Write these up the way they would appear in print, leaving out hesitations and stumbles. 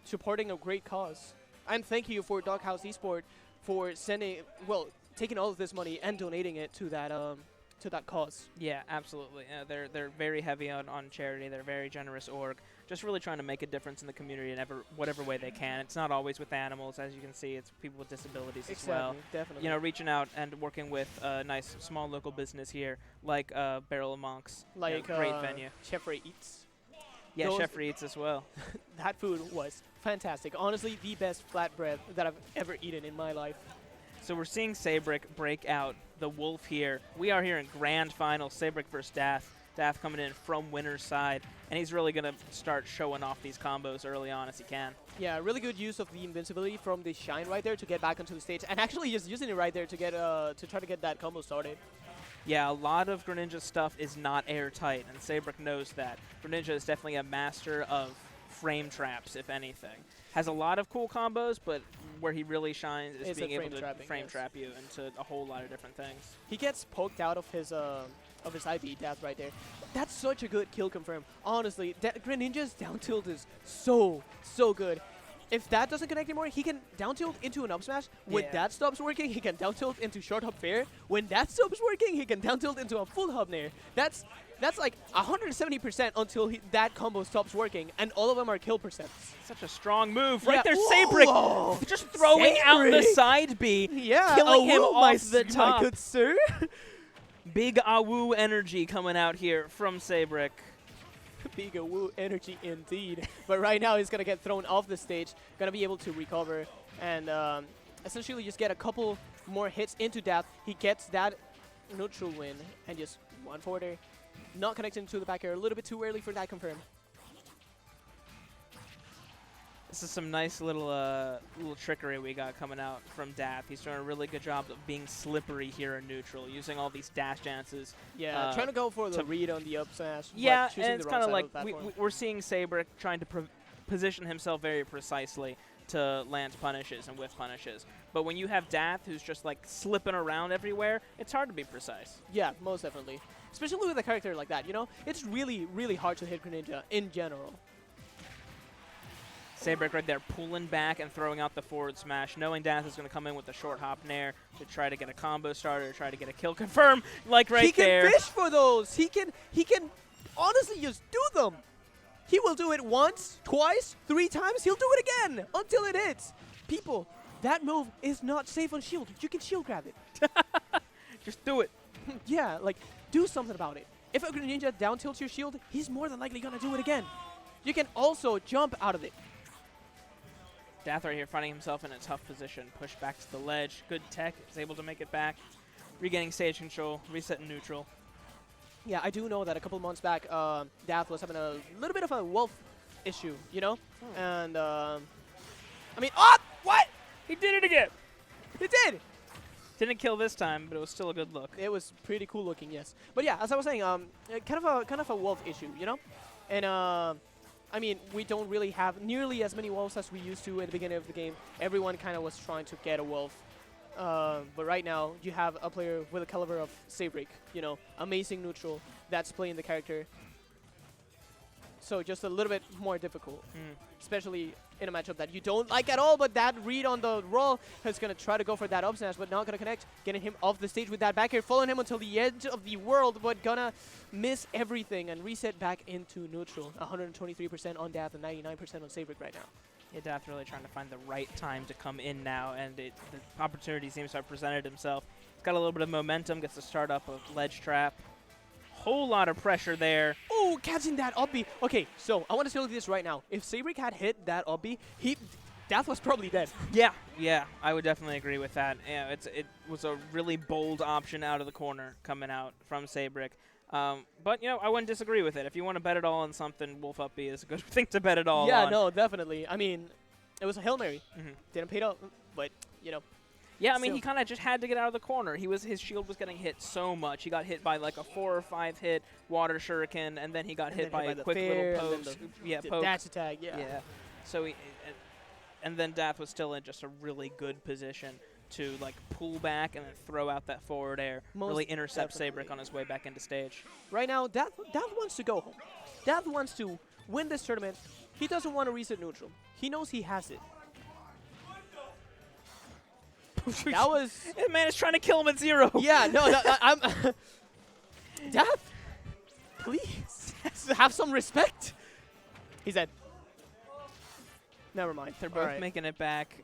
supporting a great cause. And thank you for Doghouse Esports for taking all of this money and donating it to that cause. Yeah, absolutely. They're very heavy on charity. They're a very generous org. Just really trying to make a difference in the community in whatever way they can. It's not always with animals, as you can see. It's people with disabilities as well. Definitely. You know, reaching out and working with a nice small local business here, like Barrel of Monks. Like great venue. Chef Ray Eats. Yeah, Chef Ray Eats as well. That food was fantastic. Honestly, the best flatbread that I've ever eaten in my life. So we're seeing Seibrik break out the Wolf here. We are here in grand final, Seibrik versus Dath. Dath coming in from winner's side, and he's really going to start showing off these combos early on as he can. Yeah, really good use of the invincibility from the Shine right there to get back onto the stage, and actually just using it right there to get to try to get that combo started. Yeah, a lot of Greninja's stuff is not airtight, and Seibrik knows that. Greninja is definitely a master of frame traps, if anything. Has a lot of cool combos, but where he really shines is being able to frame trap you into a whole lot of different things. He gets poked out of his IB Dath right there. That's such a good kill confirm. Honestly, Greninja's down tilt is so good. If that doesn't connect anymore, he can down tilt into an up smash. When that stops working, he can down tilt into short hop fair. When that stops working, he can down tilt into a full hop nair. That's like 170% until that combo stops working, and all of them are kill percents. Such a strong move. Right there, Seibrik just throwing out the side B, killing him off the top. My good sir. Big Awoo energy coming out here from Seibrik. Big Awoo energy indeed. But right now he's going to get thrown off the stage, going to be able to recover, and essentially just get a couple more hits into Dath. He gets that neutral win, and just one forwarder. Not connecting to the back air, a little bit too early for that confirm. This is some nice little trickery we got coming out from Dath. He's doing a really good job of being slippery here in neutral, using all these dash dances. Yeah, trying to go for the read on the up smash. Yeah, and it's kind of like we're seeing Seibrik trying to position himself very precisely to land punishes and whiff punishes. But when you have Dath, who's just like slipping around everywhere, it's hard to be precise. Yeah, most definitely. Especially with a character like that, you know? It's really, really hard to hit Greninja in general. Seibrik right there pulling back and throwing out the forward smash, knowing Dath is going to come in with the short hop nair to try to get a combo starter, try to get a kill confirm, like right there. He can fish for those. He can honestly just do them. He will do it once, twice, 3 times. He'll do it again until it hits. People, that move is not safe on shield. You can shield grab it. Just do it. Yeah, like, do something about it. If a Greninja down tilts your shield, he's more than likely going to do it again. You can also jump out of it. Dath right here finding himself in a tough position. Push back to the ledge. Good tech. Is able to make it back. Regaining stage control. Resetting neutral. Yeah, I do know that a couple months back, Dath was having a little bit of a wolf issue, you know? And, I mean, what? He did it again. He did. Didn't kill this time, but it was still a good look. It was pretty cool looking, yes. But yeah, as I was saying, kind of a wolf issue, you know? And, I mean, we don't really have nearly as many wolves as we used to at the beginning of the game. Everyone kind of was trying to get a wolf. But right now, you have a player with a caliber of Seibrik, you know, amazing neutral that's playing the character. So just a little bit more difficult, especially in a matchup that you don't like at all, but that read on the roll is going to try to go for that up smash, but not going to connect, getting him off the stage with that back air, following him until the edge of the world, but gonna miss everything and reset back into neutral. 123% on Dath and 99% on Seibrik right now. Yeah, Dath really trying to find the right time to come in now, and the opportunity seems to have presented himself. He's got a little bit of momentum, gets to start up a ledge trap. Whole lot of pressure there. Oh, catching that up B. Okay, so I want to tell you this right now. If Seibrik had hit that up B, Dath was probably dead. Yeah, I would definitely agree with that. Yeah, it was a really bold option out of the corner coming out from Seibrik. But, you know, I wouldn't disagree with it. If you want to bet it all on something, Wolf up B is a good thing to bet it all on. Yeah, no, definitely. I mean, it was a Hail Mary. Didn't pay up, but, you know. Yeah, I mean, he kind of just had to get out of the corner. His shield was getting hit so much. He got hit by like a 4 or 5 hit water shuriken, and then he got hit by a quick little poke. Poke. Dash attack, yeah. So and then Dath was still in just a really good position to like pull back and then throw out that forward air, really intercept Seibrik on his way back into stage. Right now, Dath wants to go home. Dath wants to win this tournament, He doesn't want to reset neutral. He knows he has it. That was... That man is trying to kill him at 0. Yeah, no, I'm... Dath, please, have some respect. He's dead. Never mind. They're both making it back.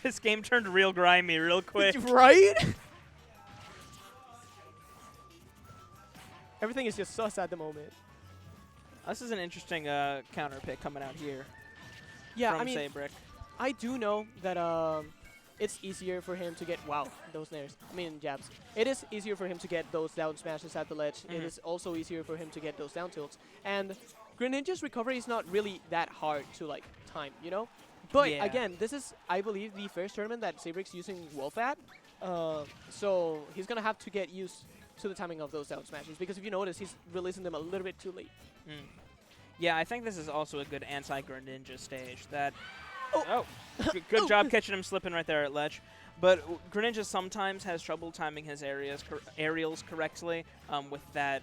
This game turned real grimy real quick. Right? Everything is just sus at the moment. This is an interesting counter pick coming out here. Yeah, from I mean, Seibrik. I do know that it's easier for him to get, wow, those nairs. I mean, jabs. It is easier for him to get those down smashes at the ledge. It is also easier for him to get those down tilts. And Greninja's recovery is not really that hard to, like, time, you know? But, again, this is, I believe, the first tournament that Seibrik's using Wolf at. So he's going to have to get used to the timing of those down smashes. Because if you notice, he's releasing them a little bit too late. Yeah, I think this is also a good anti-Greninja stage. That good job catching him slipping right there at ledge. But Greninja sometimes has trouble timing his aerials correctly with that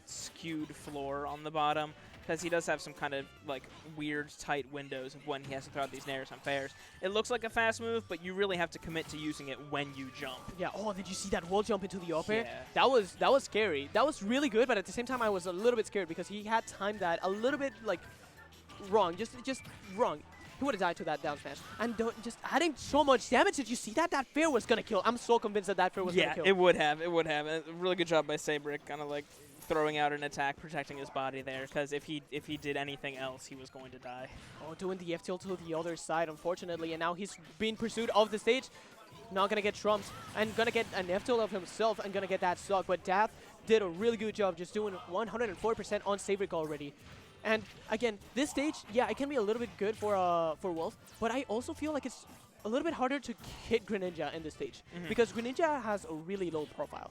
skewed floor on the bottom, because he does have some kind of like weird tight windows of when he has to throw out these nairs on fairs. It looks like a fast move, but you really have to commit to using it when you jump. Yeah. Oh, did you see that wall jump into the up air? Yeah. That was scary. That was really good, but at the same time, I was a little bit scared because he had timed that a little bit like wrong, just wrong. He would have died to that down smash. And just adding so much damage. Did you see that? That fair was gonna kill. I'm so convinced that fair was gonna kill. Yeah, it would have. It would have. A really good job by Seibrik, kind of like throwing out an attack, protecting his body there, because if he did anything else, he was going to die. Oh, doing the F tilt to the other side, unfortunately, and now he's being pursued off the stage. Not gonna get trumped, and gonna get an F tilt of himself, and gonna get that stock. But Dath did a really good job, just doing 104% on Seibrik already. And again, this stage, yeah, it can be a little bit good for Wolf, but I also feel like it's a little bit harder to hit Greninja in this stage because Greninja has a really low profile.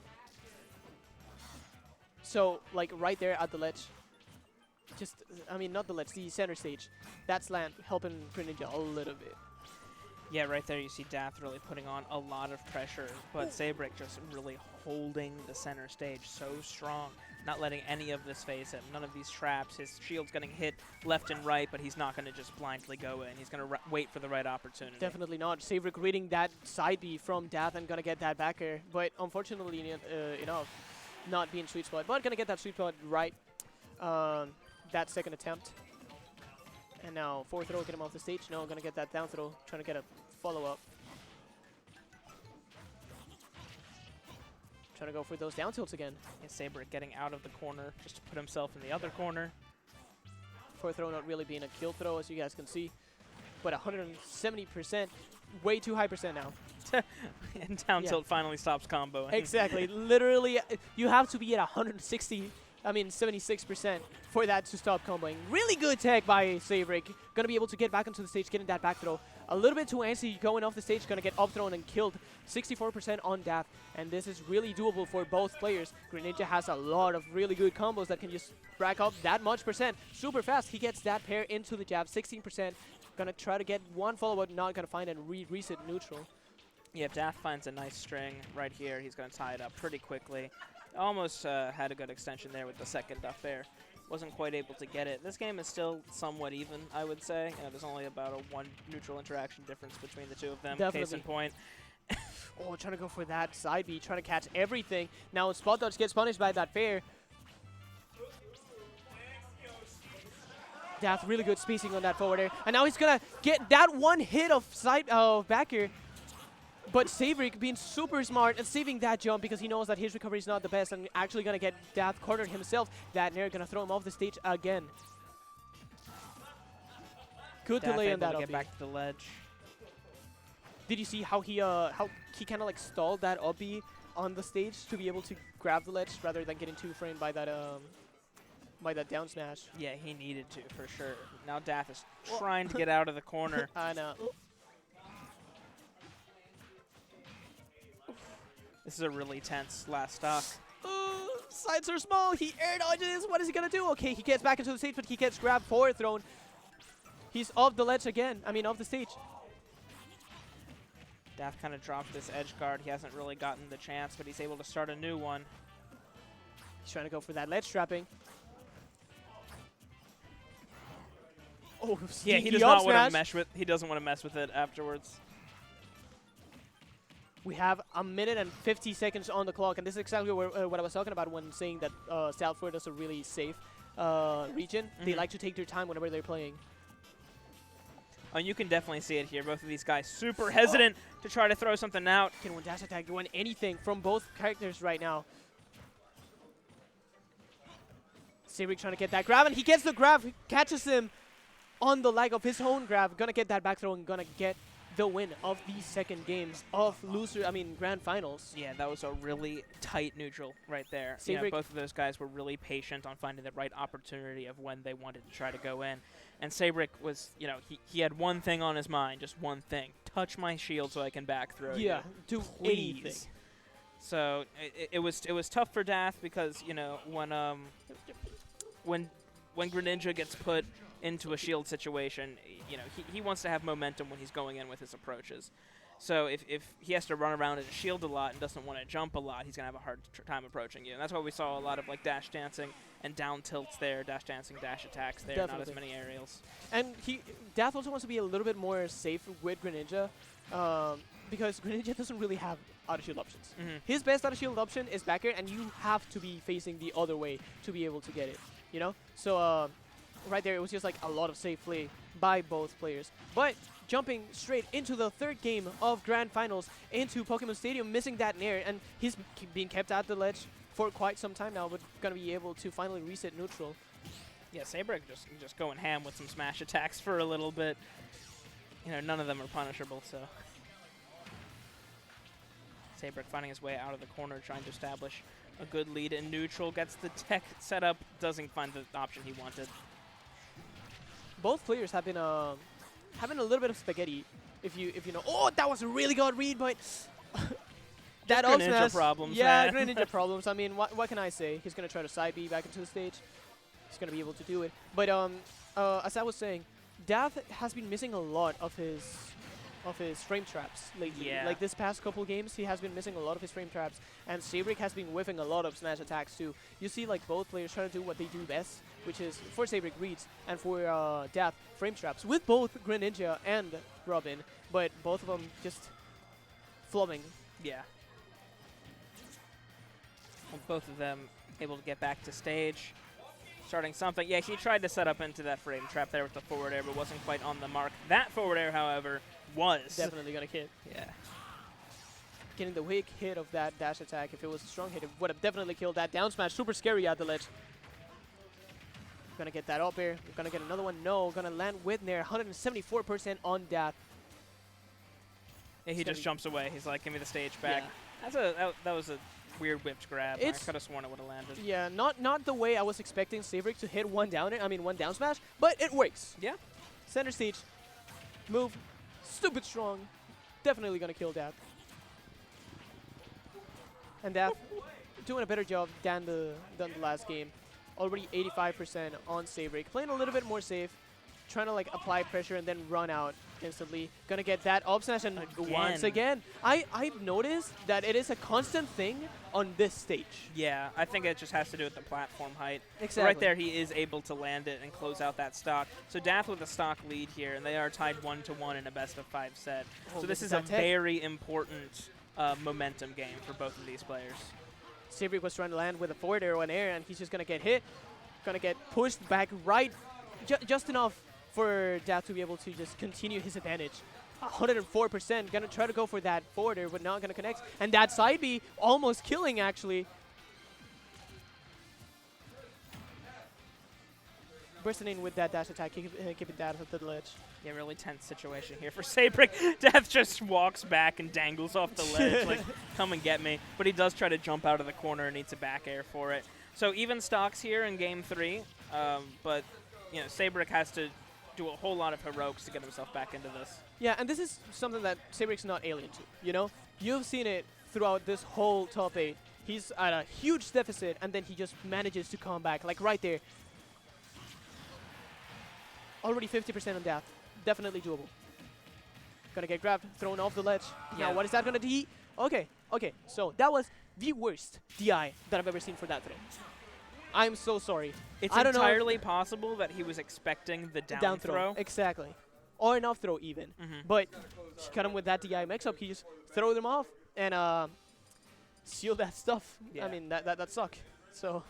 So, like, right there at the ledge, just, I mean, not the ledge, the center stage, that slant helping Greninja a little bit. Yeah, right there you see Dath really putting on a lot of pressure, but Seibrik just really holding the center stage so strong, not letting any of this phase him. None of these traps. His shield's getting hit left and right, but he's not going to just blindly go in. He's going to wait for the right opportunity. Definitely not. Seibrik reading that side B from Dath and going to get that back air, but unfortunately enough, not being sweet spot, but going to get that sweet spot right that second attempt. And now forward throw, get him off the stage. No, going to get that down throw, trying to get a follow-up. Trying to go for those down tilts again. And Seibrik getting out of the corner just to put himself in the other corner. Forward throw not really being a kill throw, as you guys can see. But 170%, way too high percent now. And down tilt finally stops comboing. Exactly. Literally, you have to be at 76% for that to stop comboing. Really good tech by Seibrik. Gonna be able to get back onto the stage, getting that back throw. A little bit too antsy going off the stage, gonna get up thrown and killed. 64% on Dath, and this is really doable for both players. Greninja has a lot of really good combos that can just rack up that much percent super fast. He gets that pair into the jab, 16%. Gonna try to get one follow-up, not gonna find and reset neutral. Yeah, if Dath finds a nice string right here, he's gonna tie it up pretty quickly. Almost had a good extension there with the second up air. Wasn't quite able to get it. This game is still somewhat even, I would say. There's only about a 1 neutral interaction difference between the two of them. Definitely. Case in point. Oh, trying to go for that side B, trying to catch everything. Now spot dodge gets punished by that fair. Dath really good spacing on that forward air. And now he's going to get that one hit of back air. But Seibrik being super smart and saving that jump because he knows that his recovery is not the best and actually going to get Dath cornered himself. That nair going to throw him off the stage again. Good Dath delay on that able to up get back to the ledge. Did you see how he kind of like stalled that up B on the stage to be able to grab the ledge rather than getting too framed by that down smash? Yeah, he needed to for sure. Now Dath is trying to get out of the corner. I know. This is a really tense last stock. Sides are small. He air dodges. What is he going to do? Okay, he gets back into the stage, but he gets grabbed forward thrown. He's off the ledge again. I mean, off the stage. Dath kind of dropped this edge guard. He hasn't really gotten the chance, but he's able to start a new one. He's trying to go for that ledge trapping. Oh, Yeah, he sneaky does up not want to smash. mesh with. He doesn't want to mess with it afterwards. We have a minute and 50 seconds on the clock, and this is exactly what I was talking about when saying that South Florida is a really safe region. They like to take their time whenever they're playing. Oh, you can definitely see it here. Both of these guys super hesitant to try to throw something out. Can one dash attack win anything from both characters right now? Seibrik trying to get that grab, and he gets the grab, catches him on the leg of his own grab. Gonna get that back throw and gonna get the win of the second game of grand finals. Yeah, that was a really tight neutral right there. Yeah, both of those guys were really patient on finding the right opportunity of when they wanted to try to go in. And Seibrik was, you know, he had one thing on his mind, just one thing. Touch my shield so I can back throw you. Yeah, do anything. So it was tough for Dath because, you know, when Greninja gets put into a shield situation, you know, he wants to have momentum when he's going in with his approaches. So if he has to run around in a shield a lot and doesn't want to jump a lot, he's going to have a hard time approaching you. And that's why we saw a lot of like dash dancing and down tilts there, dash dancing, dash attacks there, not as many aerials. And Dath also wants to be a little bit more safe with Greninja because Greninja doesn't really have auto shield options. His best auto shield option is back air, and you have to be facing the other way to be able to get it, you know? So right there, it was just like a lot of safe play by both players. But jumping straight into the third game of Grand Finals into Pokemon Stadium, missing that nair, and he's being kept at the ledge for quite some time now, but going to be able to finally reset neutral. Yeah, Seibrik just going ham with some smash attacks for a little bit. You know, none of them are punishable, so. Seibrik finding his way out of the corner, trying to establish a good lead in neutral, gets the tech set up, doesn't find the option he wanted. Both players have been having a little bit of spaghetti, if you know. Oh, that was a really good read, but that Greninja problems. Yeah, Greninja problems. I mean, what can I say? He's gonna try to side B back into the stage. He's gonna be able to do it. But as I was saying, Dath has been missing a lot of his frame traps lately. Yeah. Like this past couple games, he has been missing a lot of his frame traps, and Seibrik has been whiffing a lot of smash attacks too. You see like both players trying to do what they do best, which is for Seibrik reads and for Dath frame traps with both Greninja and Robin, but both of them just flopping. Yeah. Well, both of them able to get back to stage. Starting something. Yeah, he tried to set up into that frame trap there with the forward air, but wasn't quite on the mark. That forward air, however, was Definitely gonna hit. Yeah. Getting the weak hit of that dash attack, if it was a strong hit, it would have definitely killed that down smash. Super scary at the ledge. Gonna get that up air. We're gonna get another one. No, gonna land with Nair. 174% on Dath. Yeah, he just jumps away. He's like, give me the stage back. Yeah. That was a weird whipped grab. I could have sworn it would have landed. Yeah, not the way I was expecting Seibrik to hit one down smash, but it works. Yeah. Center stage. Move. Stupid strong. Definitely gonna kill Dath. And Dath doing a better job than the last game. Already 85% on Seibrik. Playing a little bit more safe. Trying to like apply pressure and then run out instantly. Gonna get that up smash, and once again, I've noticed that it is a constant thing on this stage. Yeah, I think it just has to do with the platform height. Exactly. Right there, he is able to land it and close out that stock. So Dath with a stock lead here, and they are tied 1-1 in a best-of-5 set. So this is a very important momentum game for both of these players. Seibrik was trying to land with a forward arrow in air, and he's just gonna get hit. Gonna get pushed back right, just enough for Dath to be able to just continue his advantage. 104%, gonna try to go for that forward air, but not gonna connect. And that side B almost killing, actually. Bursting in with that dash attack, keeping Dath at the ledge. Yeah, really tense situation here for Seibrik. Dath just walks back and dangles off the ledge, like, come and get me. But he does try to jump out of the corner and needs a back air for it. So even stocks here in Game 3, but you know, Seibrik has to do a whole lot of heroics to get himself back into this. Yeah, and this is something that Seibrik's not alien to, you know? You've seen it throughout this whole top 8. He's at a huge deficit, and then he just manages to come back, like right there. Already 50% on Dath. Definitely doable. Gonna get grabbed, thrown off the ledge. Yeah. Now, what is that gonna do? Okay, so that was the worst DI that I've ever seen for that throw. I'm so sorry. It's I don't know. entirely possible that he was expecting the down throw. Exactly. Or an off throw even. But she cut him with that DI mix-up. He just throw them off and seal that stuff. Yeah. I mean, that suck. So,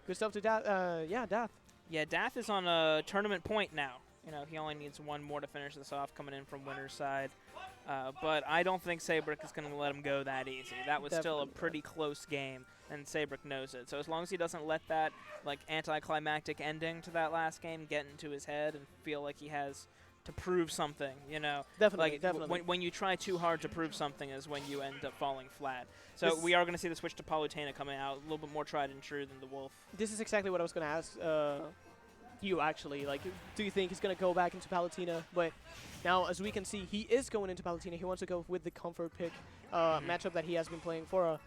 good stuff to Dath. Yeah, Dath. Yeah, Dath is on a tournament point now. You know, he only needs one more to finish this off, coming in from winner's side. But I don't think Seibrik is going to let him go that easy. That was still a pretty close game, and Seibrik knows it. So as long as he doesn't let that like anticlimactic ending to that last game get into his head and feel like he has to prove something, you know. Definitely, like when you try too hard to prove something is when you end up falling flat. So we are going to see the switch to Palutena coming out, a little bit more tried and true than the Wolf. This is exactly what I was going to ask you, actually. Like, do you think he's going to go back into Palutena? But now, as we can see, he is going into Palutena. He wants to go with the comfort pick matchup that he has been playing for a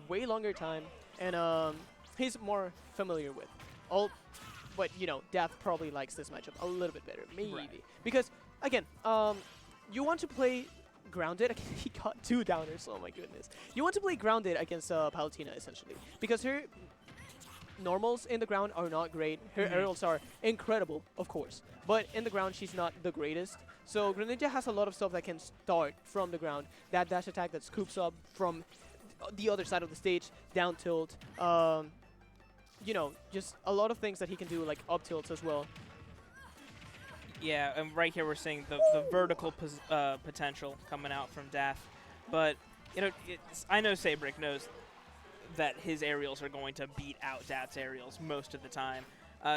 way longer time, and he's more familiar with. But, you know, Dath probably likes this matchup a little bit better, maybe. Right. Because, again, you want to play grounded. He got 2 downers, oh my goodness. You want to play grounded against Palutena, essentially. Because her normals in the ground are not great. Her aerials are incredible, of course. But in the ground, she's not the greatest. So Greninja has a lot of stuff that can start from the ground. That dash attack that scoops up from the other side of the stage, down tilt. You know, just a lot of things that he can do, like up tilts as well. Yeah, and right here we're seeing the vertical potential coming out from Dath. But, you know, I know Seibrik knows that his aerials are going to beat out Dath's aerials most of the time.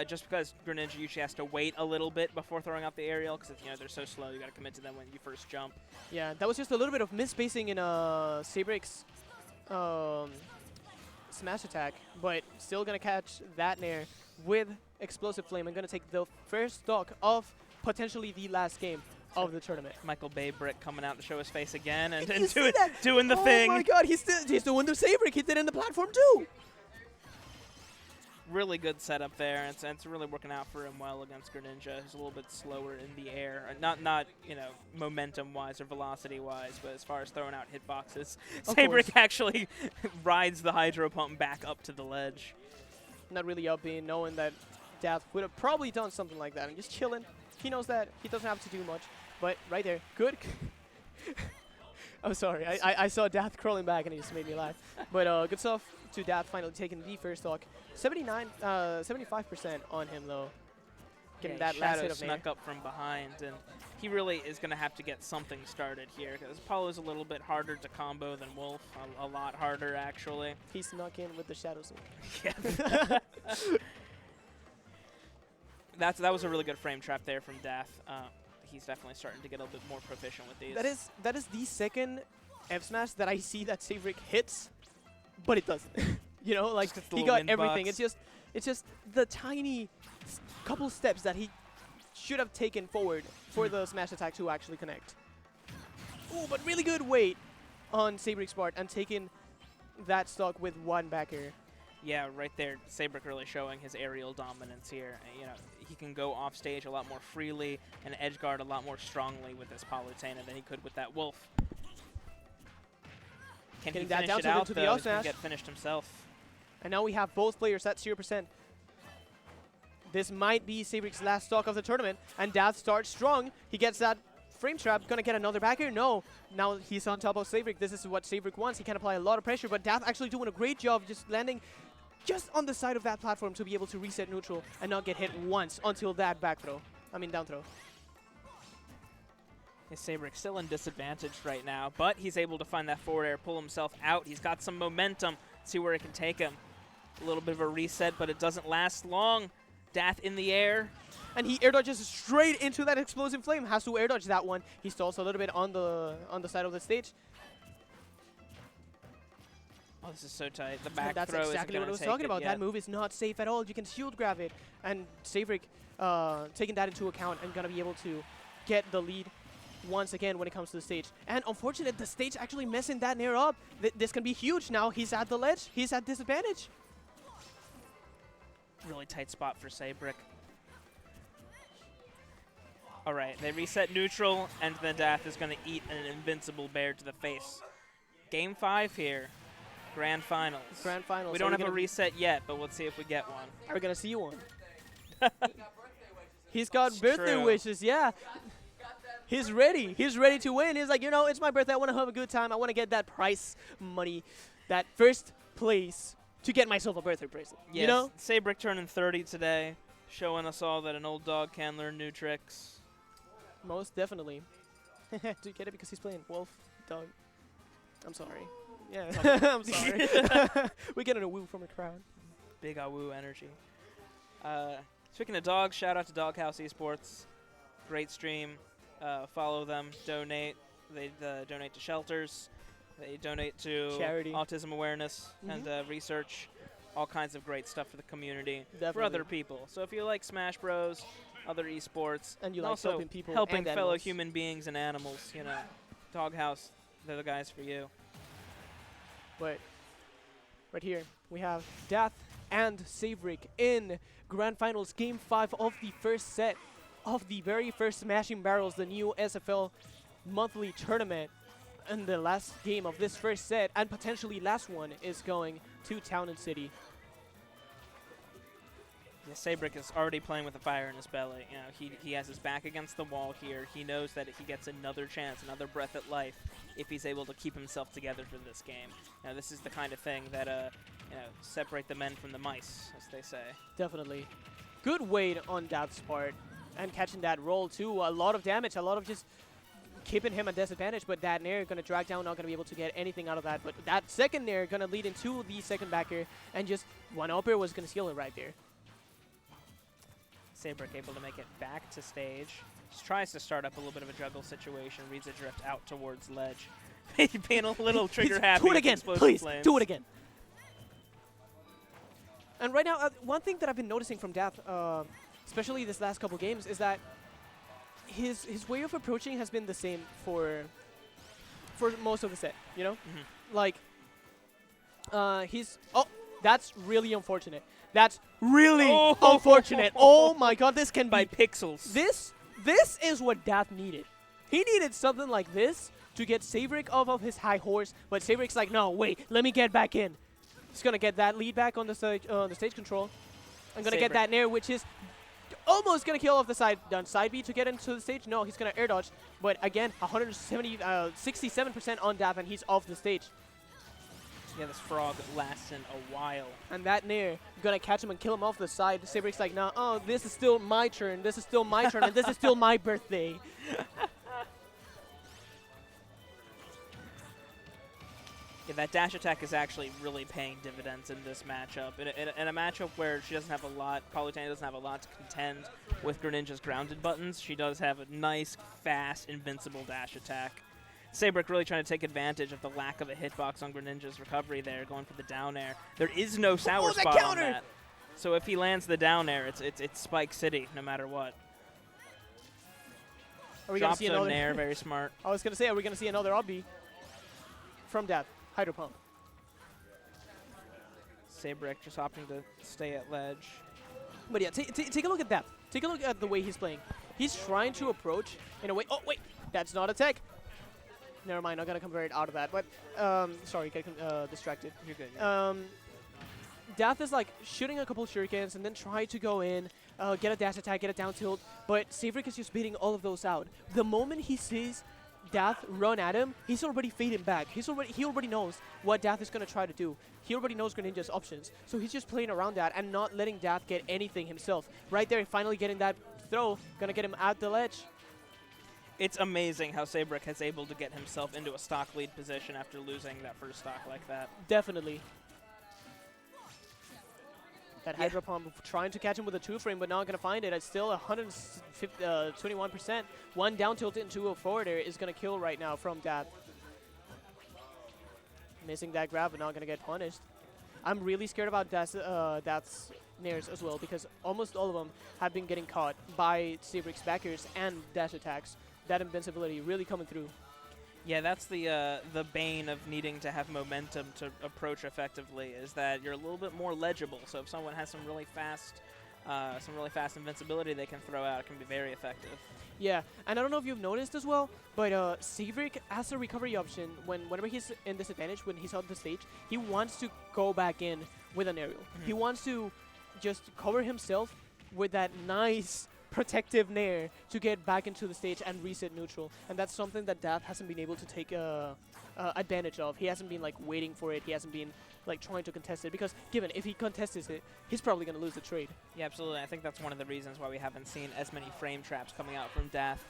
Just because Greninja usually has to wait a little bit before throwing out the aerial, because you know they're so slow, you got to commit to them when you first jump. Yeah, that was just a little bit of misspacing in Seibrik's smash attack, but still gonna catch that Nair with Explosive Flame and gonna take the first stock of potentially the last game of the tournament. Michael Bay Brick coming out to show his face again and and doing the thing. Oh my god, he's doing the Seibrik. He did it in the platform too. Really good setup there, and it's really working out for him well against Greninja, who's a little bit slower in the air. Not you know, momentum-wise or velocity-wise, but as far as throwing out hitboxes, Seibrik actually rides the Hydro Pump back up to the ledge. Not really upbeat, knowing that Dath would have probably done something like that and just chilling. He knows that he doesn't have to do much, but right there, good. I'm sorry, I saw Dath crawling back and it just made me laugh. But good stuff to Dath finally taking the first stock. 75% on him though. Getting that last hit of snuck up from behind, and he really is going to have to get something started here because Apollo's a little bit harder to combo than Wolf, a lot harder actually. He snuck in with the Shadow Sword. Yeah. That was a really good frame trap there from Dath. He's definitely starting to get a little bit more proficient with these. That is the second F smash that I see that Seibrik hits, but it doesn't. You know, like he got everything. It's just the tiny couple steps that he should have taken forward for the smash attack to actually connect. Oh, but really good weight on Seibrik's part and taking that stock with one backer. Yeah, right there, Seibrik really showing his aerial dominance here. You know, he can go off stage a lot more freely and edge guard a lot more strongly with this Palutena than he could with that Wolf. Can he finish it out, though? He can get finished himself. And now we have both players at 0%. This might be Seibrik's last stock of the tournament, and Dath starts strong. He gets that frame trap. Gonna get another backer? No. Now he's on top of Seibrik. This is what Seibrik wants. He can apply a lot of pressure, but Dath actually doing a great job just landing just on the side of that platform to be able to reset neutral and not get hit once until that back throw. I mean down throw. Seibrik still in disadvantage right now, but he's able to find that forward air, pull himself out. He's got some momentum. See where it can take him. A little bit of a reset, but it doesn't last long. Dath in the air. And he air dodges straight into that explosive flame. Has to air dodge that one. He stalls a little bit on the side of the stage. Oh, this is so tight. The back that's throw exactly what I was talking about. That move is not safe at all. You can shield grab it. And Seibrik taking that into account and going to be able to get the lead once again when it comes to the stage. And unfortunately, the stage actually messing that Nair up. This can be huge now. He's at the ledge. He's at disadvantage. Really tight spot for Seibrik. All right, they reset neutral, and then Dath is going to eat an invincible bear to the face. Game 5 here. Grand Finals. Grand Finals. We don't have a reset yet, but let's see if we get one. Are we going to see one? He's got It's birthday true. wishes, yeah. He's ready. He's ready to win. He's like, you know, it's my birthday. I want to have a good time. I want to get that prize money, that first place to get myself a birthday present. Yes, You know? Seibrik turning 30 today, showing us all that an old dog can learn new tricks. Most definitely. Do you get it? Because he's playing Wolf, Dog. I'm sorry. Yeah, I'm sorry. We're getting a woo from the crowd. Big awoo energy. Speaking of dogs, shout out to Doghouse Esports. Great stream. Follow them. Donate. They donate to shelters. They donate to Charity. autism awareness and research. All kinds of great stuff for the community, for Definitely. other people. So if you like Smash Bros, other esports, And you like also helping people helping and fellow animals. human beings and animals, you know, Doghouse, they're the guys for you. But right here, we have Dath and Seibrik in Grand Finals Game 5 of the first set of the very first Smashing Barrels, the new SFL monthly tournament. And the last game of this first set, and potentially last one, is going to Town and City. Yeah, Seibrik is already playing with a fire in his belly. You know, he has his back against the wall here. He knows that he gets another chance, another breath at life, if he's able to keep himself together for this game. Now, this is the kind of thing that you know, separate the men from the mice, as they say. Definitely. Good weight on Dath's part, and catching that roll too. A lot of damage, a lot of just keeping him at disadvantage, but that Nair going to drag down, not going to be able to get anything out of that. But that second Nair going to lead into the second backer, and just one upper was going to seal it right there. Seibrik able to make it back to stage. Just tries to start up a little bit of a juggle situation. Reads a drift out towards ledge. Being a little trigger happy. Do it with again, explosive please. flames. Do it again. And right now, one thing that I've been noticing from Dath, especially this last couple games, is that his way of approaching has been the same for most of the set. You know, like he's that's really unfortunate. That's really unfortunate. Oh my God, this can By be pixels. This is what Dath needed. He needed something like this to get Seibrik off of his high horse, but Seibrik's like, no, wait, let me get back in. He's gonna get that lead back on the stage control. I'm gonna get Seibrik. that Nair, which is almost gonna kill off the side B to get into the stage. No, he's gonna air dodge, but again, 67% on Dath, and he's off the stage. Yeah, this frog lasting a while. And that Nair gonna catch him and kill him off the side. Seibrik's like, nah, oh, this is still my turn. This is still my turn, and this is still my birthday. Yeah, that dash attack is actually really paying dividends in this matchup. In a matchup where she doesn't have a lot, Palutena doesn't have a lot to contend with Greninja's grounded buttons, she does have a nice, fast, invincible dash attack. Seibrik really trying to take advantage of the lack of a hitbox on Greninja's recovery there, going for the down air. There is no sour spot on that. So if he lands the down air, it's Spike City no matter what. Are we gonna Drop see zone another? nair, very smart. I was gonna say, are we gonna see another obby from Dath? Hydro pump. Seibrik just opting to stay at ledge. But yeah, take a look at that. Take a look at the way he's playing. He's trying to approach in a way. Oh wait, that's not a tech. Never mind, I'm gonna convert out of that. But sorry, get distracted. You're good. Dath is like shooting a couple shurikens and then try to go in, get a dash attack, get a down tilt. But Seibrik is just beating all of those out. The moment he sees Dath run at him, he's already fading back. He already knows what Dath is gonna try to do. He already knows Greninja's options, so he's just playing around that and not letting Dath get anything himself. Right there, finally getting that throw, gonna get him at the ledge. It's amazing how Seibrik has able to get himself into a stock lead position after losing that first stock like that. Definitely. That Hydro Pump trying to catch him with a 2-frame, but not going to find it. It's still 121%. One down tilt into a forwarder is going to kill right now from Dath. Missing that grab, but not going to get punished. I'm really scared about Dath's nairs as well, because almost all of them have been getting caught by Seibrik's backers and dash attacks. That invincibility really coming through. Yeah, that's the bane of needing to have momentum to approach effectively, is that you're a little bit more legible. So if someone has some really fast some really fast invincibility they can throw out. It can be very effective. Yeah, and I don't know if you've noticed as well, but Seibrik has a recovery option whenever he's in disadvantage, when he's on the stage, he wants to go back in with an aerial. He wants to just cover himself with that nice protective nair to get back into the stage and reset neutral. And that's something that Dath hasn't been able to take advantage of. He hasn't been like waiting for it. He hasn't been like trying to contest it, because given if he contests it, he's probably going to lose the trade. Yeah, absolutely. I think that's one of the reasons why we haven't seen as many frame traps coming out from Dath,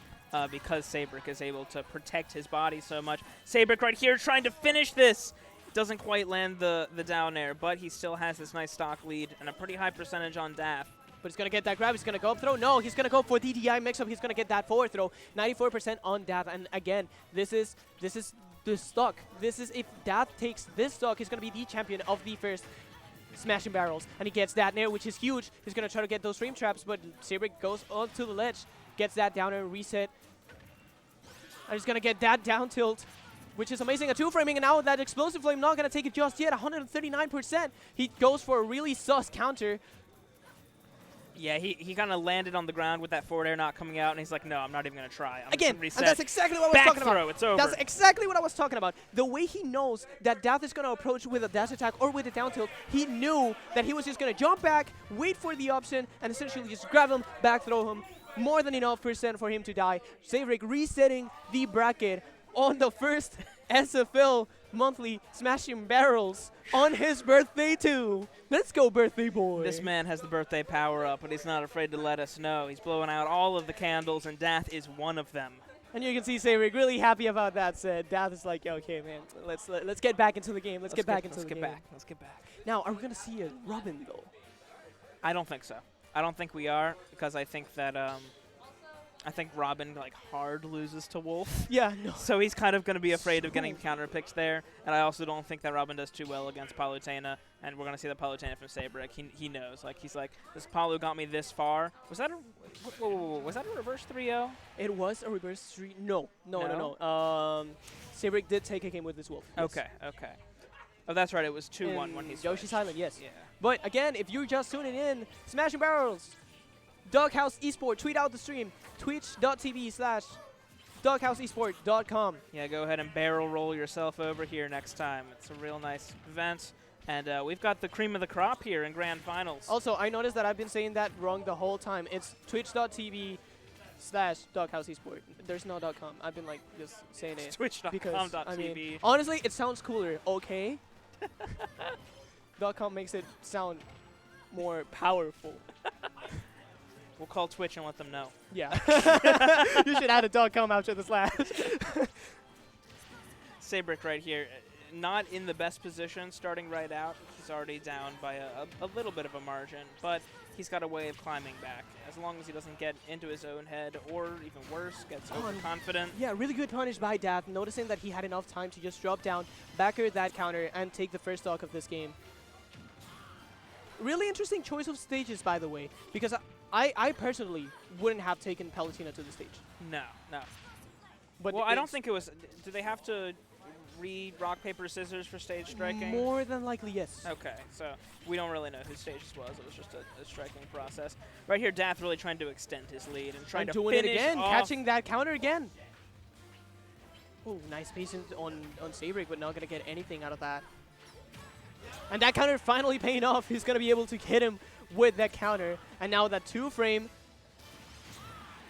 because Seibrik is able to protect his body so much. Seibrik right here trying to finish this. Doesn't quite land the down air, but he still has this nice stock lead and a pretty high percentage on Dath. But he's going to get that grab. He's going to go up throw. No, he's going to go for DDI mix-up. He's going to get that forward throw. 94% on Dath. And again, this is the stock. This is, if Dath takes this stock, he's going to be the champion of the first smashing barrels. And he gets that nair, which is huge. He's going to try to get those frame traps, but Seibrik goes onto the ledge, gets that down air, reset. And he's going to get that down tilt, which is amazing. A two-framing, and now that explosive flame not going to take it just yet. 139%. He goes for a really sus counter. Yeah, he kind of landed on the ground with that forward air not coming out, and he's like, no, I'm not even going to try. I'm Again, just and that's exactly what I was back talking throw, about. It's over. That's exactly what I was talking about. The way he knows that Dath is going to approach with a dash attack or with a down tilt, he knew that he was just going to jump back, wait for the option, and essentially just grab him, back throw him. More than enough % for him to die. Seibrik resetting the bracket on the first SFL monthly smashing barrels on his birthday too. Let's go, birthday boy. This man has the birthday power up, but he's not afraid to let us know. He's blowing out all of the candles, and Dath is one of them. And you can see Seibrik really happy about that. Said Dath is like, okay, man, let's get back into the game. Let's get back into the game. Let's get back. Now, are we gonna see a Robin though? I don't think so. I don't think we are, because I think that I think Robin like hard loses to Wolf. Yeah, no. So he's kind of going to be afraid of getting counterpicked there, and I also don't think that Robin does too well against Palutena, and we're going to see the Palutena from Seibrik. He knows, like he's like, this Palu got me this far. Was that a was that a reverse 3-0? It was a reverse 3. No. Seibrik did take a game with this Wolf. Yes. Okay. Oh, that's right. It was 2-1 when he's Yoshi's Island. Yes. Yeah. But again, if you're just tuning in, Smashing Barrels, Doghouse Esports, tweet out the stream, twitch.tv/DoghouseEsport.com. Yeah, go ahead and barrel roll yourself over here next time. It's a real nice event. And we've got the cream of the crop here in Grand Finals. Also, I noticed that I've been saying that wrong the whole time. It's twitch.tv/DoghouseEsport. There's no .com. I've been like just saying it. Twitch.com.tv. I mean, honestly, it sounds cooler, okay? .com makes it sound more powerful. We'll call Twitch and let them know. Yeah. You should add a .com after the slash. Seibrik right here, not in the best position starting right out. He's already down by a little bit of a margin, but he's got a way of climbing back. As long as he doesn't get into his own head, or even worse, gets overconfident. Yeah, really good punish by Dath, noticing that he had enough time to just drop down, backer that counter, and take the first stock of this game. Really interesting choice of stages, by the way, because I personally wouldn't have taken Palutena to the stage. No. But well, I don't think it was. Do they have to read rock, paper, scissors for stage striking? More than likely, yes. Okay, so we don't really know whose stage this was. It was just a striking process. Right here, Dath really trying to extend his lead and trying to doing finish it again, off. catching that counter again. Oh, nice patience on Seibrik, but not going to get anything out of that. And that counter finally paying off. He's going to be able to hit him with that counter. And now that 2-frame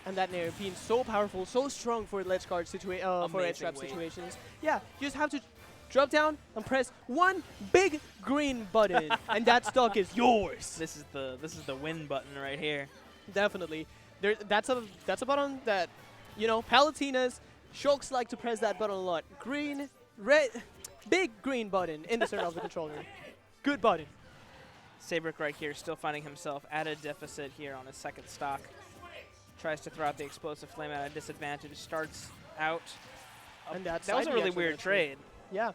and that nair being so powerful, so strong for ledge guard for edge trap situations. Yeah, you just have to drop down and press one big green button, and that stock is yours. This is the win button right here. Definitely. That's a button that, you know, Palutena's Shulks like to press that button a lot. Green, red, big green button in the center of the controller. Good button. Seibrik right here still finding himself at a deficit here on his second stock. Tries to throw out the explosive flame at a disadvantage. Starts out. And that was a really weird trade. Yeah.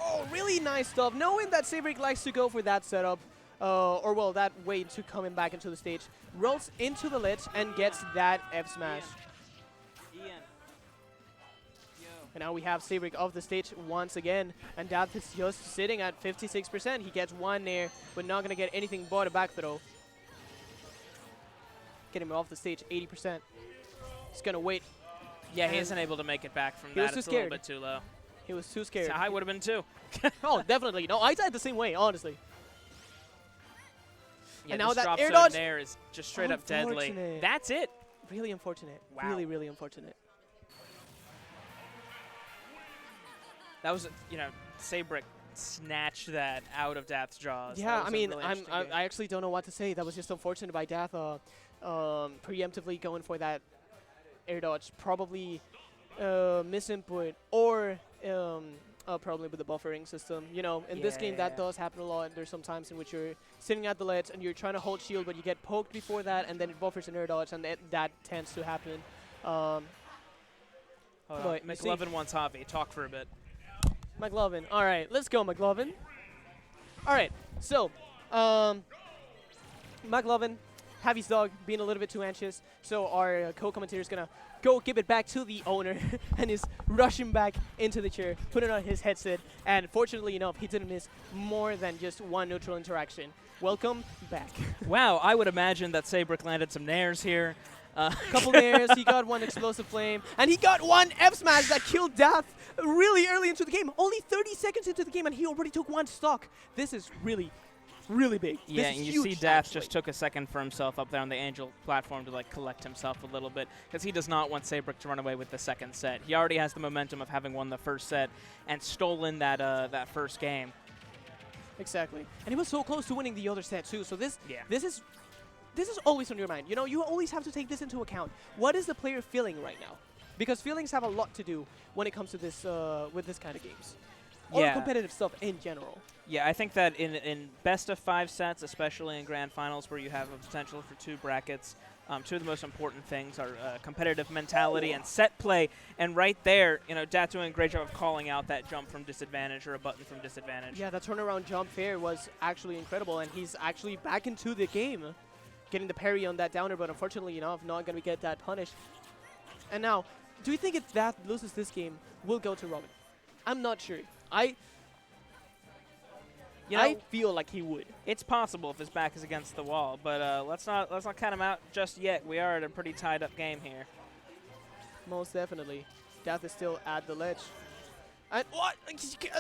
Oh, really nice stuff. Knowing that Seibrik likes to go for that setup, or well, that way to coming back into the stage, rolls into the ledge and gets that F smash. And now we have Seibrik off the stage once again, and Dath is just sitting at 56%. He gets one there, but not going to get anything but a back throw. Get him off the stage, 80%. He's going to wait. Yeah, he isn't able to make it back from He was that. too It's a little scared. bit too low. He was too scared. So I would have been too. Oh, definitely. No, I died the same way, honestly. Yeah, And now this that drop air zone dodge. there is just straight up deadly. Unfortunate. That's it. Really unfortunate. Wow. Really, really unfortunate. That was, you know, Seibrik snatched that out of Dath's jaws. Yeah, That was I a mean, really interesting game. I actually don't know what to say. That was just unfortunate by Dath preemptively going for that air dodge. Probably misinput or probably with the buffering system. You know, in this game, that Yeah. does happen a lot. There's some times in which you're sitting at the ledge and you're trying to hold shield, but you get poked before that, and then it buffers an air dodge, and that tends to happen. Hold on. but you see- McLovin wants Javi. Talk for a bit. McLovin. All right, let's go, McLovin. All right, so McLovin, Javi's dog, being a little bit too anxious, so our co-commentator is going to go give it back to the owner and is rushing back into the chair, putting on his headset, and fortunately enough, he didn't miss more than just one neutral interaction. Welcome back. Wow, I would imagine that Seibrik landed some nairs here. Couple nairs, he got one explosive flame, and he got one F smash that killed Dath really early into the game. Only 30 seconds into the game, and he already took one stock. This is really, really big. Yeah, this and is you see huge, Dath actually. just took a second for himself up there on the Angel platform to like collect himself a little bit, because he does not want Seibrik to run away with the second set. He already has the momentum of having won the first set and stolen that first game. Exactly, and he was so close to winning the other set too. So this Yeah. this is always on your mind. You know, you always have to take this into account. What is the player feeling right now? Because feelings have a lot to do when it comes to this with this kind of games. Or Yeah. competitive stuff in general. Yeah, I think that in best of 5 sets, especially in grand finals where you have a potential for 2 brackets, two of the most important things are competitive mentality and set play. And right there, you know, Dath doing a great job of calling out that jump from disadvantage or a button from disadvantage. Yeah, that turnaround jump there was actually incredible, and he's actually back into the game, getting the parry on that downer, but unfortunately enough, not going to get that punished. And now, do you think if Dath loses this game, we'll go to Robin? I'm not sure. You know, I feel like he would. it's possible if his back is against the wall, but let's not count him out just yet. We are at a pretty tied up game here. Most definitely. Dath is still at the ledge. And what? I'm scared.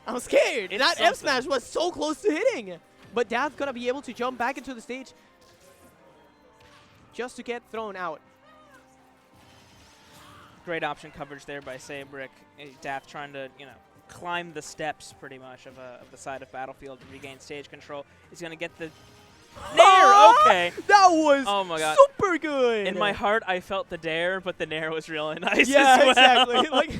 I'm scared. And that F smash was so close to hitting. But Dath gonna be able to jump back into the stage just to get thrown out. Great option coverage there by Seibrik. Dath trying to, you know, climb the steps pretty much of the side of Battlefield to regain stage control. He's going to get the nair. Okay. That was Oh my God. super good. In my heart, I felt the dare, but the nair was really nice yeah, as well. exactly. Like,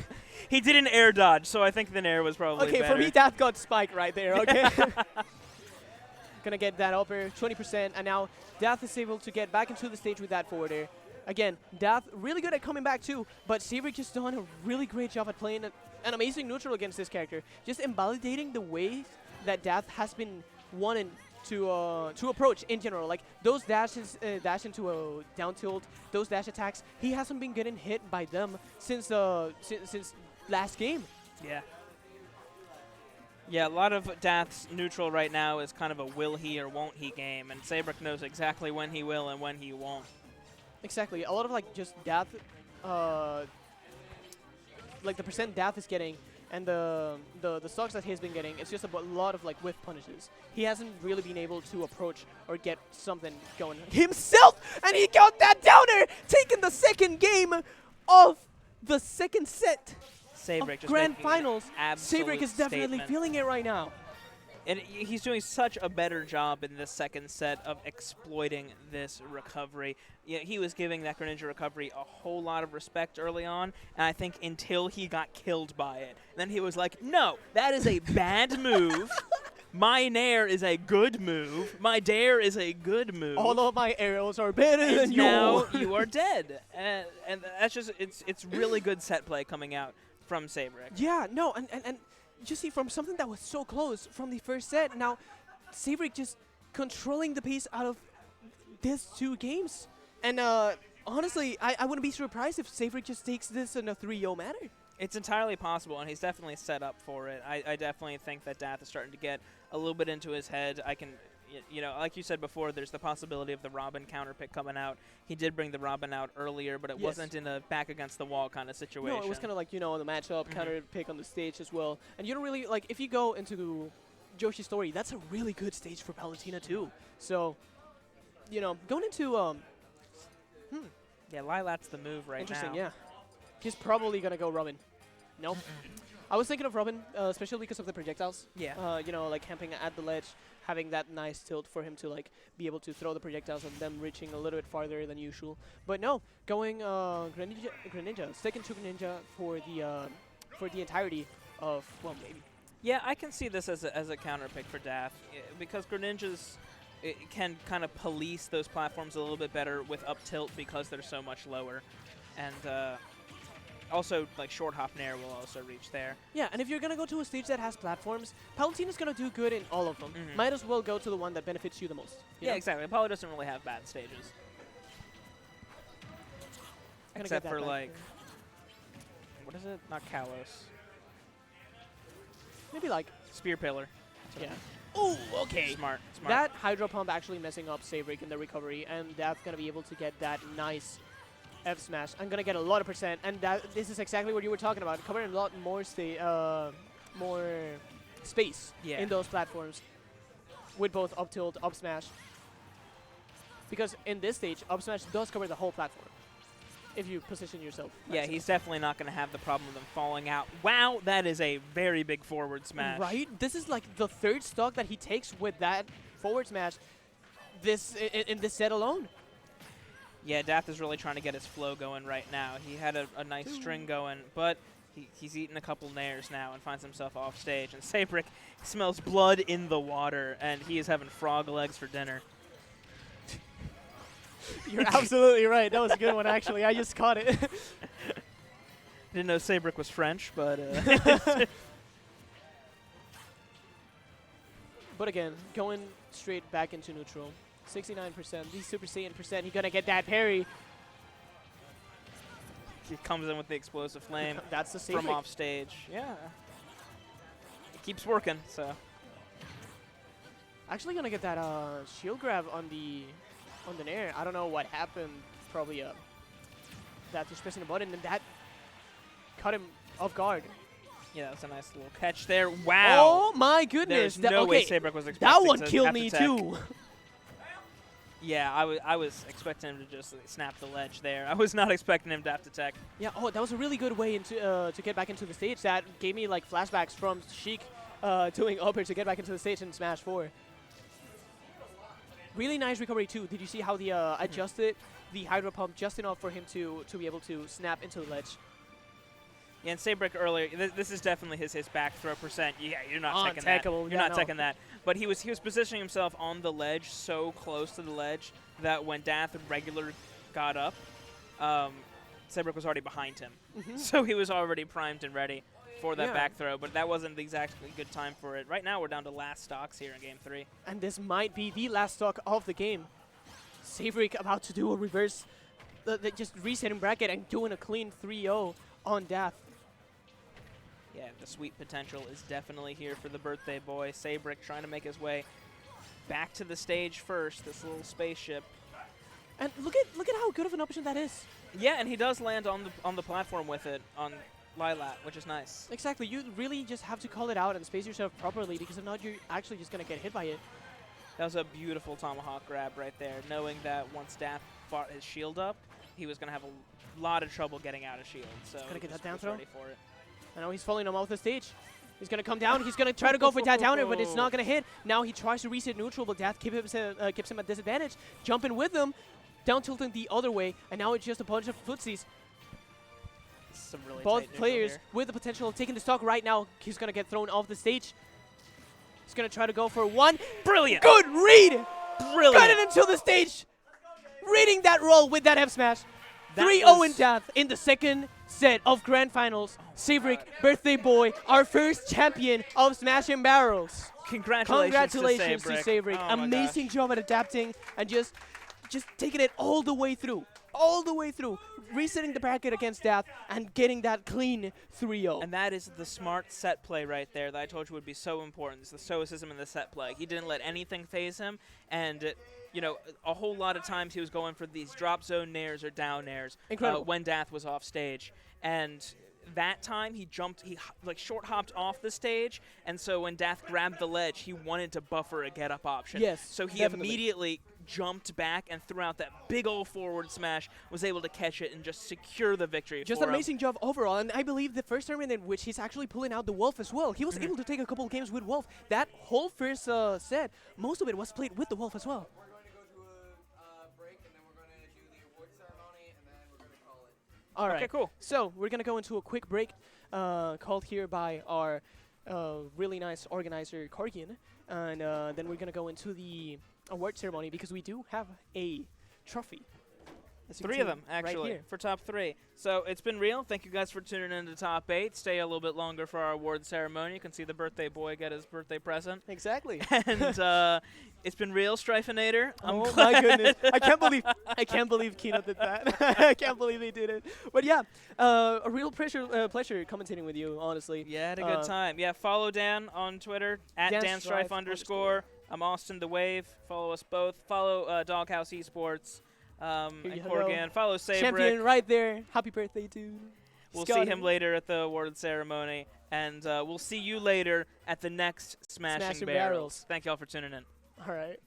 He did an air dodge, so I think the nair was probably okay, better. for me, Dath got spiked right there, okay? Gonna get that upper, 20%, and now Dath is able to get back into the stage with that forward air. Again, Dath really good at coming back too, but Seibrik just done a really great job at playing an amazing neutral against this character. Just invalidating the way that Dath has been wanting to approach in general. Like those dashes, dash into a down tilt, those dash attacks, he hasn't been getting hit by them since last game. Yeah. Yeah, a lot of Dath's neutral right now is kind of a will he or won't he game, and Seibrik knows exactly when he will and when he won't. Exactly. A lot of like just Dath, like the percent Dath is getting and the stocks that he's been getting, it's just a lot of like whiff punishes. He hasn't really been able to approach or get something going himself, and he got that downer, taking the second game of the second set Seibrik of just grand making finals. an absolute Seibrik is definitely statement. feeling it right now. And he's doing such a better job in this second set of exploiting this recovery. You know, he was giving that Greninja recovery a whole lot of respect early on, and I think until he got killed by it. And then he was like, no, that is a bad move. My nair is a good move. My dare is a good move. All of my arrows are better than And now yours. you are dead. And that's just, it's really good set play coming out from Seibrik. Yeah, no, and you see, from something that was so close from the first set, now Seibrik just controlling the pace out of these two games. And honestly, I wouldn't be surprised if Seibrik just takes this in a 3-0 manner. It's entirely possible, and he's definitely set up for it. I definitely think that Dath is starting to get a little bit into his head. I can, you know, like you said before, there's the possibility of the Robin counter pick coming out. He did bring the Robin out earlier, but it wasn't in a back against the wall kind of situation. No, it was kind of like, you know, the matchup, counter pick on the stage as well. And you don't really, like, if you go into Joshi's story, that's a really good stage for Palutena too. So, you know, going into, Yeah, Lilat's the move right now. interesting, yeah. He's probably going to go Robin. Nope. I was thinking of Robin, especially because of the projectiles. Yeah. You know, like camping at the ledge, having that nice tilt for him to like be able to throw the projectiles and them reaching a little bit farther than usual. But no, going Greninja, sticking to Greninja for the entirety of, well, maybe. Yeah, I can see this as a counter pick for Dath because Greninja's can kind of police those platforms a little bit better with up tilt because they're so much lower, and also like short hop nair will also reach there. Yeah, and if you're gonna go to a stage that has platforms, Palutena's gonna do good in all of them. Might as well go to the one that benefits you the most. You Yeah, know? exactly. Palu doesn't really have bad stages, except for like what is it? Not Kalos. Maybe like Spear Pillar. yeah. Oh, okay. Smart. That Hydro Pump actually messing up Seibrik in the recovery, and that's going to be able to get that nice F smash. I'm going to get a lot of percent, and this is exactly what you were talking about, covering a lot more more space in those platforms with both up tilt, up smash. Because in this stage, up smash does cover the whole platform if you position yourself. Yeah, he's definitely not going to have the problem of them falling out. Wow, that is a very big forward smash. Right? This is like the third stock that he takes with that forward smash in this set alone. Yeah, Dath is really trying to get his flow going right now. He had a nice string going, but he's eaten a couple nairs now and finds himself off stage. And Seibrik smells blood in the water, and he is having frog legs for dinner. You're absolutely right. That was a good one, actually. I just caught it. Didn't know Seibrik was French, but... But again, going straight back into neutral. 69%. The Super Saiyan %. He's going to get that parry. He comes in with the explosive flame. That's the from off stage. Yeah. It keeps working, so... Actually going to get that shield grab on the nair. I don't know what happened. Probably that just pressing a button, and that cut him off guard. Yeah, that was a nice little catch there. Wow. Oh my goodness. There's no way Seibrik was expecting that one to killed have me to too. Yeah, I was expecting him to just snap the ledge there. I was not expecting him to have to tech. Yeah, oh, that was a really good way into to get back into the stage. That gave me like flashbacks from Sheik doing upper to get back into the stage in Smash 4. Really nice recovery too. Did you see how the adjusted the Hydro Pump just enough for him to be able to snap into the ledge? Yeah, and Seibrik earlier, this is definitely his back throw %. Yeah, you're not teching that. You're not teching that. But he was positioning himself on the ledge, so close to the ledge that when Dath regular got up, Seibrik was already behind him. So he was already primed and ready for that back throw, but that wasn't the exactly good time for it. Right now, we're down to last stocks here in Game 3. And this might be the last stock of the game. Seibrik about to do a reverse, just resetting bracket and doing a clean 3-0 on Dath. Yeah, the sweet potential is definitely here for the birthday boy. Seibrik trying to make his way back to the stage first, this little spaceship. And look at how good of an option that is. Yeah, and he does land on the platform with it on Lilat, which is nice. Exactly. You really just have to call it out and space yourself properly, because if not, you're actually just going to get hit by it. That was a beautiful tomahawk grab right there, knowing that once Dath fought his shield up, he was going to have a lot of trouble getting out of shield. So going to get that down throw. Ready for it. I know he's falling him off the stage. He's going to come down. He's going to try to go for that downer, but it's not going to hit. Now he tries to reset neutral, but Dath keeps him at disadvantage. Jumping with him, down tilting the other way, and now it's just a bunch of footsies. Some really Both players with the potential of taking the stock right now. He's going to get thrown off the stage. He's going to try to go for one. Brilliant. Good read. Brilliant. Got it into the stage. Reading that roll with that F smash. 3-0 in Dath in the second set of Grand Finals. Seibrik, birthday boy, our first champion of Smash and Barrels. Congratulations to Seibrik. Oh Amazing job at adapting and just taking it all the way through. all the way through, resetting the bracket against Dath and getting that clean 3-0. And that is the smart set play right there that I told you would be so important. It's the stoicism in the set play. He didn't let anything phase him, and you know, a whole lot of times he was going for these drop zone nairs or down nairs when Dath was off stage. And that time he like short hopped off the stage, and so when Dath grabbed the ledge, he wanted to buffer a get up option. Yes, so he definitely. immediately jumped back and threw out that big old forward smash, was able to catch it and just secure the victory. Just an amazing job overall, and I believe the first tournament in which he's actually pulling out the Wolf as well. He was able to take a couple of games with Wolf. That whole first set, most of it was played with the Wolf as well. We're going to go to a break, and then we're going to do the award ceremony, and then we're going to call it. All right. Okay, cool. So we're going to go into a quick break called here by our really nice organizer, Kargian, and then we're going to go into the award ceremony because we do have a trophy. Three of them, actually, right for top 3. So it's been real. Thank you guys for tuning in to Top 8. Stay a little bit longer for our award ceremony. You can see the birthday boy get his birthday present. Exactly. And it's been real, Strifinator. Oh my goodness! I can't believe Kino did that. I can't believe he did it. But yeah, a real pleasure commentating with you. Honestly. Yeah, had a good time. Yeah, follow Dan on Twitter at DanStrife_. I'm Austinthewave. Follow us both. Follow Doghouse Esports. And Corgan. Follow Seibrik. Champion right there. Happy birthday to We'll Scotty. see him later at the award ceremony. And we'll see you later at the next Smashing Barrels. Thank you all for tuning in. All right.